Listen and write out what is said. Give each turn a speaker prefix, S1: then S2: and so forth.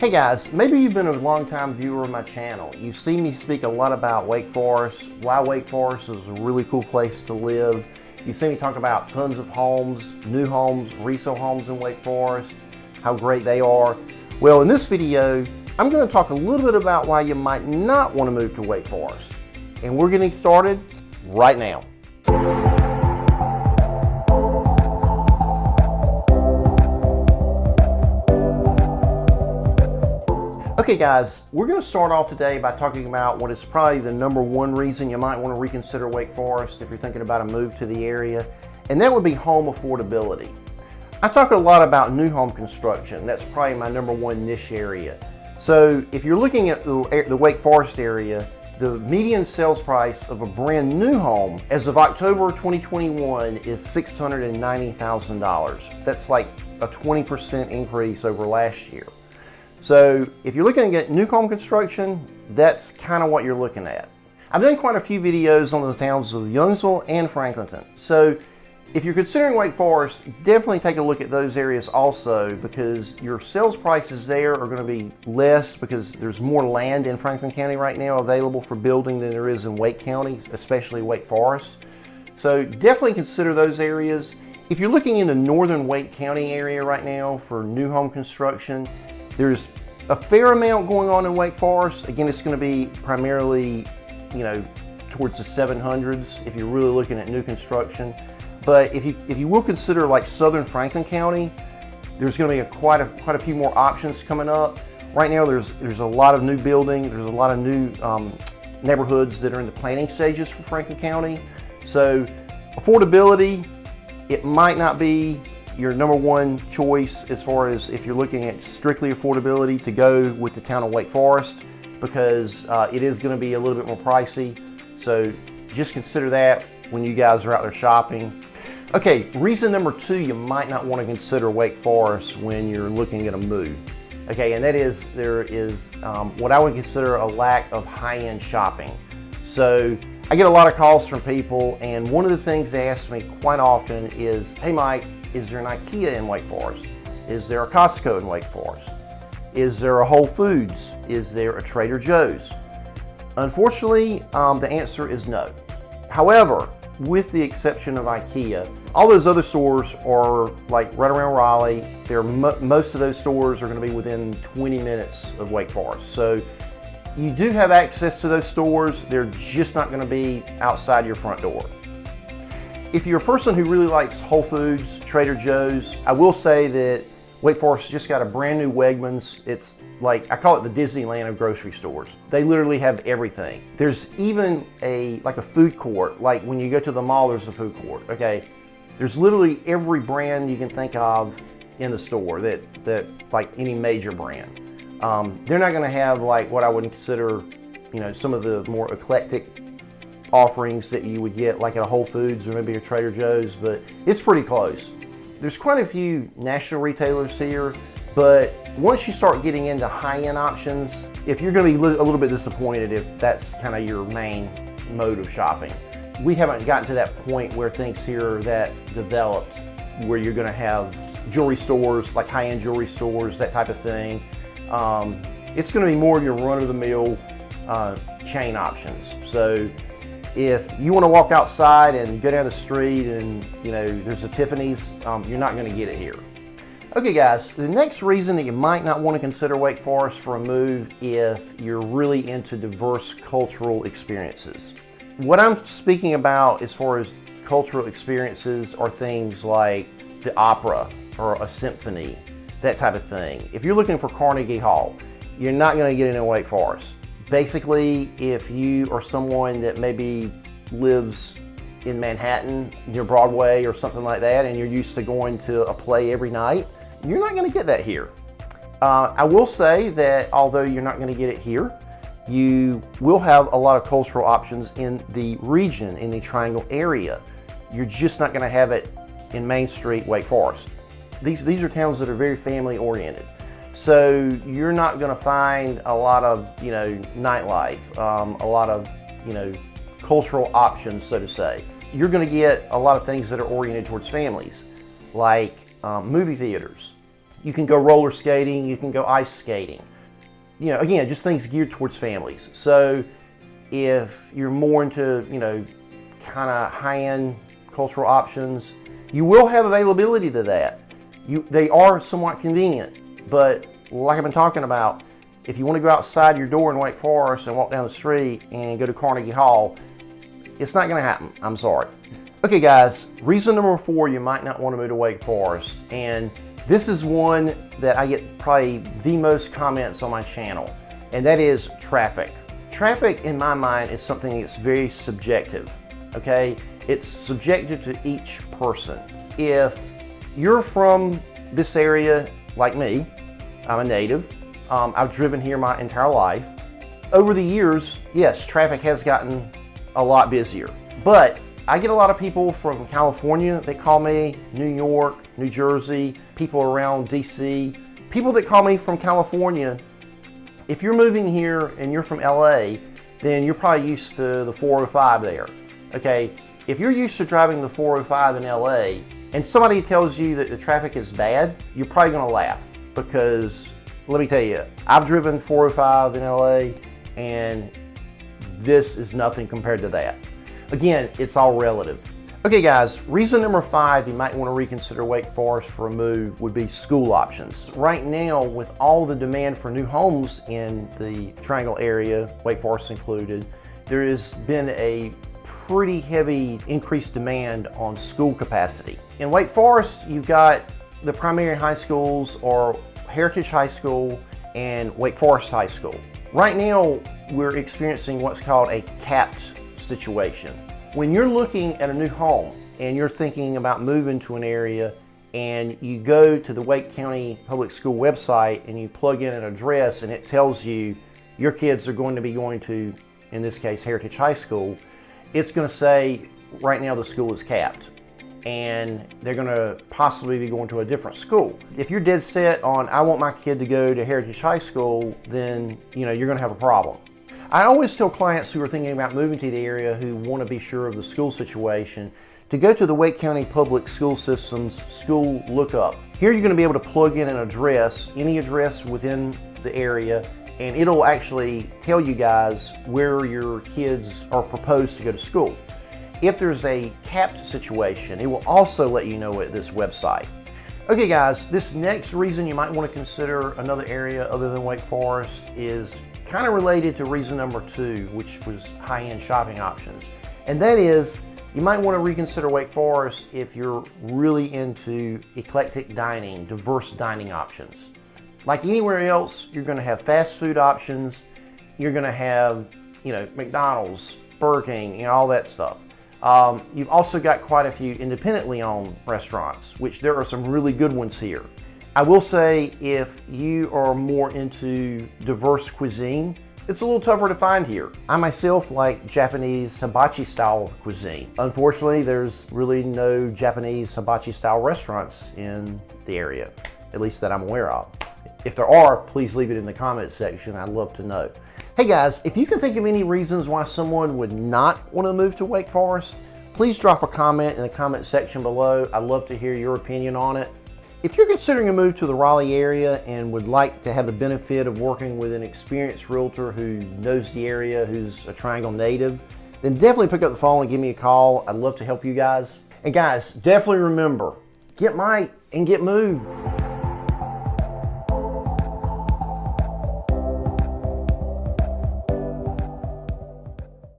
S1: Hey guys, maybe you've been a long-time viewer of my channel. You've seen me speak a lot about Wake Forest, why Wake Forest is a really cool place to live. You've seen me talk about tons of homes, new homes, resale homes in Wake Forest, how great they are. Well, in this video, I'm going to talk a little bit about why you might not want to move to Wake Forest. And we're getting started right now. Okay guys, we're going to start off today by talking about what is probably the number one reason you might want to reconsider Wake Forest if you're thinking about a move to the area, and that would be home affordability. I talk a lot about new home construction. That's probably my number one niche area. So if you're looking at the Wake Forest area, the median sales price of a brand new home as of October 2021 is $690,000. That's like a 20% increase over last year. So if you're looking at new home construction, that's kind of what you're looking at. I've done quite a few videos on the towns of Youngsville and Franklinton. So if you're considering Wake Forest, definitely take a look at those areas also, because your sales prices there are going to be less because there's more land in Franklin County right now available for building than there is in Wake County, especially Wake Forest. So definitely consider those areas. If you're looking in the northern Wake County area right now for new home construction, there's a fair amount going on in Wake Forest. Again, it's going to be primarily, towards the 700s if you're really looking at new construction. But if you will consider like southern Franklin County, there's going to be quite a few more options coming up. Right now, there's a lot of new building. There's a lot of new neighborhoods that are in the planning stages for Franklin County. So affordability, it might not be your number one choice as far as if you're looking at strictly affordability to go with the town of Wake Forest, because it is going to be a little bit more pricey. So just consider that when you guys are out there shopping. Okay, reason number two you might not want to consider Wake Forest when you're looking at a move. Okay, and that is there is what I would consider a lack of high-end shopping. So I get a lot of calls from people, and one of the things they ask me quite often is, hey Mike, is there an IKEA in Wake Forest? Is there a Costco in Wake Forest? Is there a Whole Foods? Is there a Trader Joe's? Unfortunately, the answer is no. However, with the exception of IKEA, all those other stores are like right around Raleigh. Most of those stores are going to be within 20 minutes of Wake Forest. So you do have access to those stores. They're just not going to be outside your front door. If you're a person who really likes Whole Foods, Trader Joe's, I will say that Wake Forest just got a brand new Wegmans. It's like, I call it the Disneyland of grocery stores. They literally have everything. There's even a food court. Like when you go to the mall, there's a food court, okay? There's literally every brand you can think of in the store that like any major brand. They're not gonna have like what I would consider, some of the more eclectic offerings that you would get like at a Whole Foods or maybe a Trader Joe's, but it's pretty close. There's quite a few national retailers here, but once you start getting into high-end options, if you're going to be a little bit disappointed if that's kind of your main mode of shopping. We haven't gotten to that point where things here are that developed, where you're going to have jewelry stores, like high-end jewelry stores, that type of thing. It's going to be more of your run-of-the-mill chain options. So if you want to walk outside and go down the street and there's a Tiffany's, you're not going to get it here. Okay guys, the next reason that you might not want to consider Wake Forest for a move if you're really into diverse cultural experiences. What I'm speaking about as far as cultural experiences are things like the opera or a symphony, that type of thing. If you're looking for Carnegie Hall, you're not going to get it in Wake Forest. Basically, if you are someone that maybe lives in Manhattan near Broadway or something like that, and you're used to going to a play every night, you're not going to get that here. I will say that although you're not going to get it here, you will have a lot of cultural options in the region, in the Triangle area. You're just not going to have it in Main Street, Wake Forest. These are towns that are very family oriented. So you're not going to find a lot of, nightlife, a lot of, cultural options, so to say. You're going to get a lot of things that are oriented towards families, like movie theaters. You can go roller skating, you can go ice skating. you know, again, just things geared towards families. So if you're more into, you know, kind of high-end cultural options, you will have availability to that. They are somewhat convenient, but like I've been talking about, if you want to go outside your door in Wake Forest and walk down the street and go to Carnegie Hall, it's not going to happen. I'm sorry. Okay guys, reason number 4 you might not want to move to Wake Forest, and this is one that I get probably the most comments on my channel, and that is traffic. Traffic in my mind is something that's very subjective, okay? It's subjective to each person. If you're from this area like me, I'm a native, I've driven here my entire life. Over the years, yes, traffic has gotten a lot busier, but I get a lot of people from California, they call me, New York, New Jersey, people around DC, people that call me from California. If you're moving here and you're from LA, then you're probably used to the 405 there, okay? If you're used to driving the 405 in LA and somebody tells you that the traffic is bad, you're probably gonna laugh, because let me tell you, I've driven 405 in LA and this is nothing compared to that. Again, it's all relative. Okay guys, reason number 5 you might want to reconsider Wake Forest for a move would be school options. Right now, with all the demand for new homes in the Triangle area, Wake Forest included, there has been a pretty heavy increased demand on school capacity. In Wake Forest, you've got the primary high schools or Heritage High School and Wake Forest High School. Right now, we're experiencing what's called a capped situation. When you're looking at a new home and you're thinking about moving to an area and you go to the Wake County Public School website and you plug in an address and it tells you your kids are going to be going to, in this case, Heritage High School, it's going to say right now the school is capped and they're going to possibly be going to a different school. If you're dead set on, I want my kid to go to Heritage High School, then you know you're going to have a problem. I always tell clients who are thinking about moving to the area who want to be sure of the school situation to go to the Wake County Public School System's school lookup. Here you're going to be able to plug in an address, any address within the area, and it'll actually tell you guys where your kids are proposed to go to school. If there's a capped situation, it will also let you know at this website. Okay guys, this next reason you might want to consider another area other than Wake Forest is kind of related to reason number 2, which was high-end shopping options. And that is, you might want to reconsider Wake Forest if you're really into eclectic dining, diverse dining options. Like anywhere else, you're going to have fast food options, you're going to have, you know, McDonald's, Burger King, you know, all that stuff. You've also got quite a few independently owned restaurants, which there are some really good ones here. I will say if you are more into diverse cuisine, it's a little tougher to find here. I myself like Japanese hibachi style cuisine. Unfortunately, there's really no Japanese hibachi style restaurants in the area, at least that I'm aware of. If there are, please leave it in the comment section. I'd love to know. Hey guys, if you can think of any reasons why someone would not want to move to Wake Forest, please drop a comment in the comment section below. I'd love to hear your opinion on it. If you're considering a move to the Raleigh area and would like to have the benefit of working with an experienced realtor who knows the area, who's a Triangle native, then definitely pick up the phone and give me a call. I'd love to help you guys. And guys, definitely remember, get Mike and get moved.